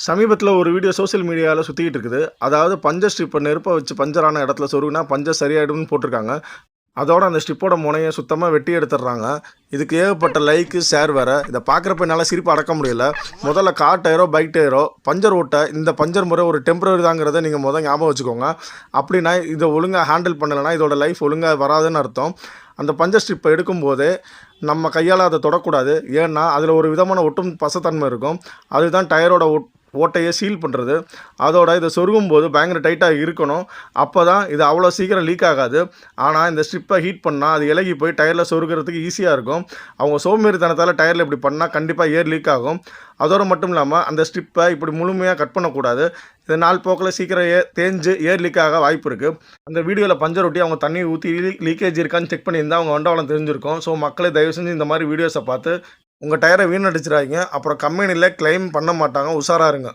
சமீபத்தில ஒரு video social மீடியால சுத்திக்கிட்டு இருக்குது. அதாவது பஞ்சர் ஸ்ட்ரிப்ப நெருப்ப வச்சு பஞ்சர் ஆன இடத்துல சொருகுனா பஞ்சர் சரியாயிடும்னு போட்டிருக்காங்க. அதோட அந்த ஸ்ட்ரிப்போட முனைய சுத்தமா வெட்டி எடுத்துடுறாங்க. இதுக்கு ஏகப்பட்ட லைக்கு, ஷேர் வேற. இத பார்க்குறப்ப என்னால சிரிப்ப அடக்க முடியல. முதல்ல கார் டயரோ, பைக் டயரோ பஞ்சர் ஓட்ட இந்த பஞ்சர் முறை ஒரு டெம்பரரி தாங்கிறத நீங்க ஞாபகம் வச்சுக்கோங்க. அப்படின்னா இத ஒழுங்கா ஹேண்டில் பண்ணலனா இதோட லைஃப் ஒழுங்கா வராதுன்னு அர்த்தம். அந்த பஞ்சர் ஸ்ட்ரிப்ப எடுக்கும்போதே நம்ம கையால அத தொடக்கூடாது. ஏன்னா, அதில ஒரு விதமான ஒட்டும் பசத்தன்மை இருக்கும். அதுதான் டயரோட ஓட்டையை சீல் பண்ணுறது. அதோட இதை சொருகும்போது பயங்கர டைட்டாக இருக்கணும். அப்போ தான் இது அவ்வளோ சீக்கிரம் லீக் ஆகாது. ஆனால் இந்த ஸ்ட்ரிப்பை ஹீட் பண்ணால் அது இலகி போய் டயரில் சொருகிறதுக்கு ஈஸியாக இருக்கும். அவங்க சோம்பேறித்தனத்தால் டயரில் இப்படி பண்ணால் கண்டிப்பாக ஏர் லீக் ஆகும். அதோடு மட்டும் இல்லாமல் அந்த ஸ்ட்ரிப்பை இப்படி முழுமையாக கட் பண்ணக்கூடாது. இது நாள் போக்கில் சீக்கிரம் தேஞ்சு ஏர் லீக் ஆக வாய்ப்பு இருக்குது. அந்த வீடியோவில் பஞ்சர் ஒட்டி அவங்க தண்ணி ஊற்றி லீக்கேஜ் இருக்கான்னு செக் பண்ணியிருந்தால் அவங்க வண்டவாளம் தெரிஞ்சிருக்கும். ஸோ மக்களே தயவு செஞ்சு இந்த மாதிரி வீடியோஸை பார்த்து உங்கள் டயரை வீணடிச்சிடாதீங்க. அப்புறம் கம்பெனியில் கிளைம் பண்ண மாட்டாங்க. உஷாராக இருங்க.